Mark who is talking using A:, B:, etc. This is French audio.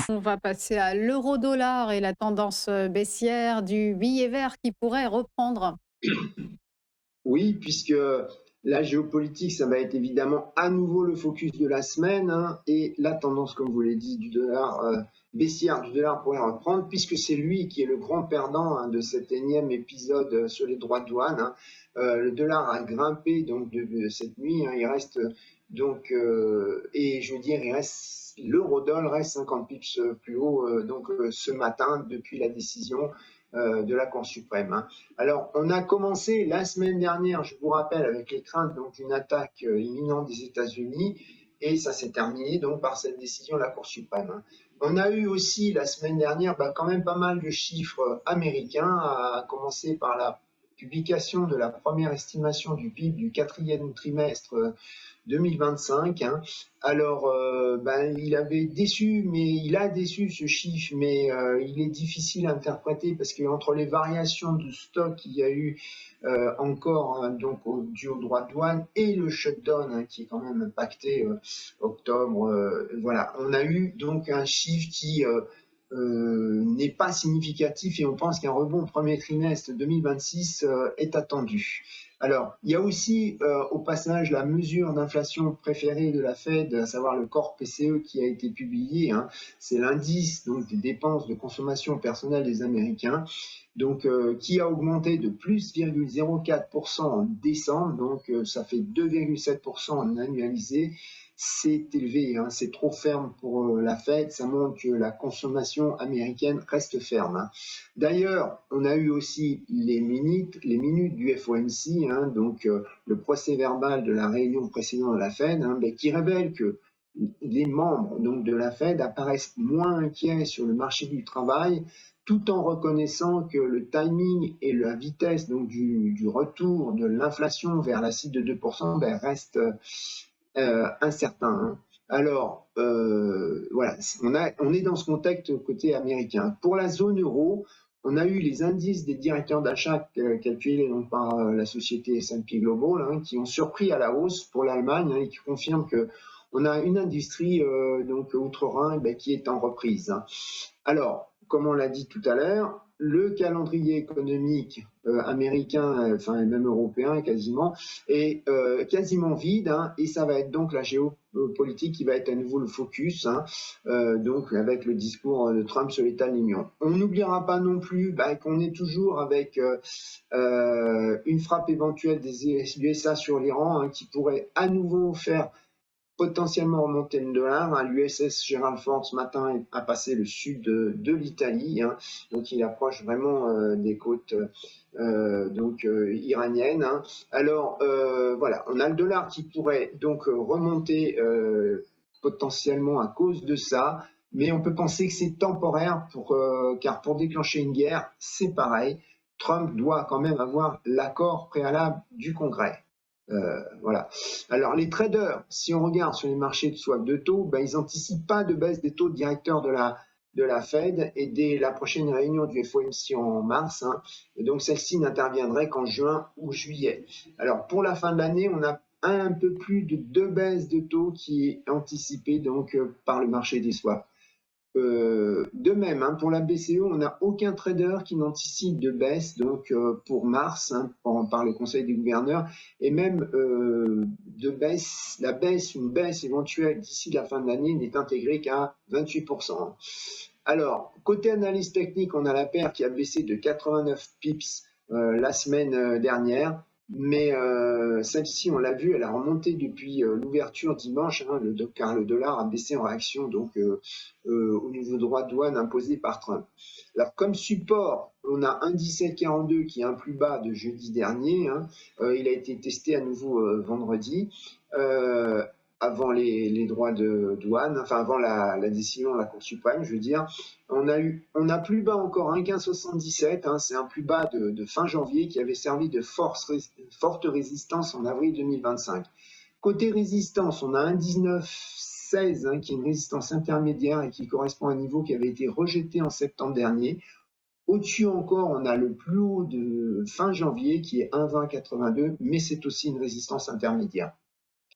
A: On va passer à l'euro-dollar et la tendance baissière du billet vert qui pourrait reprendre.
B: Oui, puisque la géopolitique, ça va être évidemment à nouveau le focus de la semaine, hein, et la tendance, comme vous l'avez dit, du dollar, baissière du dollar pourrait reprendre, puisque c'est lui qui est le grand perdant, hein, de cet énième épisode sur les droits de douane, hein. Le dollar a grimpé donc de cette nuit, hein, il reste et je veux dire, l'euro-dollar reste 50 pips plus haut ce matin depuis la décision de la Cour suprême, hein. Alors, on a commencé la semaine dernière, je vous rappelle, avec les craintes d'une attaque imminente des États-Unis, et ça s'est terminé donc par cette décision de la Cour suprême, hein. On a eu aussi la semaine dernière quand même pas mal de chiffres américains, à commencer par la publication de la première estimation du PIB du quatrième trimestre 2025, hein. Alors, il avait déçu, mais il a déçu ce chiffre, mais il est difficile à interpréter parce qu'entre les variations de stock qu'il y a eu encore, hein, dû aux droits de douane et le shutdown, hein, qui est quand même impacté octobre, voilà, on a eu donc un chiffre qui n'est pas significatif et on pense qu'un rebond au premier trimestre 2026 est attendu. Alors, il y a aussi au passage la mesure d'inflation préférée de la Fed, à savoir le corps PCE qui a été publié, hein. C'est l'indice donc des dépenses de consommation personnelle des Américains, qui a augmenté de plus 0,04% en décembre, ça fait 2,7% en annualisé. C'est élevé, hein, c'est trop ferme pour la Fed, ça montre que la consommation américaine reste ferme, hein. D'ailleurs, on a eu aussi les minutes du FOMC, hein, le procès verbal de la réunion précédente de la Fed, hein, qui révèle que les membres de la Fed apparaissent moins inquiets sur le marché du travail, tout en reconnaissant que le timing et la vitesse du retour de l'inflation vers la cible de 2% restent incertain, hein. Alors, voilà, on est dans ce contexte côté américain. Pour la zone euro, on a eu les indices des directeurs d'achat calculés donc par la société S&P Global, hein, qui ont surpris à la hausse pour l'Allemagne, hein, et qui confirment que on a une industrie outre-Rhin qui est en reprise, hein. Alors, comme on l'a dit tout à l'heure, le calendrier économique américain, et même européen quasiment, est quasiment vide, hein, et ça va être donc la géopolitique qui va être à nouveau le focus, hein, avec le discours de Trump sur l'état de l'Union. On n'oubliera pas non plus qu'on est toujours avec une frappe éventuelle des USA sur l'Iran, hein, qui pourrait à nouveau faire potentiellement remonter le dollar, hein. L'USS Gerald Ford ce matin a passé le sud de l'Italie, hein, donc il approche vraiment des côtes iraniennes, hein. Alors voilà, on a le dollar qui pourrait donc remonter potentiellement à cause de ça, mais on peut penser que c'est temporaire car pour déclencher une guerre, c'est pareil. Trump doit quand même avoir l'accord préalable du Congrès. Voilà. Alors les traders, si on regarde sur les marchés de swap de taux, ils n'anticipent pas de baisse des taux directeurs de la Fed et dès la prochaine réunion du FOMC en mars, hein, et donc celle-ci n'interviendrait qu'en juin ou juillet. Alors pour la fin de l'année, on a un peu plus de 2 baisses de taux qui est anticipée par le marché des swaps. De même, hein, pour la BCE, on n'a aucun trader qui n'anticipe de baisse pour mars, hein, par le Conseil des gouverneurs, et même une baisse éventuelle d'ici la fin de l'année n'est intégrée qu'à 28%. Alors, côté analyse technique, on a la paire qui a baissé de 89 pips la semaine dernière, mais celle-ci, on l'a vu, elle a remonté depuis l'ouverture dimanche, hein, car le dollar a baissé en réaction au niveau droit de douane imposé par Trump. Alors, comme support, on a un 17,42 qui est un plus bas de jeudi dernier, hein. Il a été testé à nouveau vendredi. Avant les droits de douane, enfin avant la décision de la Cour suprême, je veux dire, on a plus bas encore un 15,77, hein, c'est un plus bas de fin janvier qui avait servi de forte résistance en avril 2025. Côté résistance, on a un 19,16, hein, qui est une résistance intermédiaire et qui correspond à un niveau qui avait été rejeté en septembre dernier. Au-dessus encore, on a le plus haut de fin janvier qui est 1,2082, mais c'est aussi une résistance intermédiaire.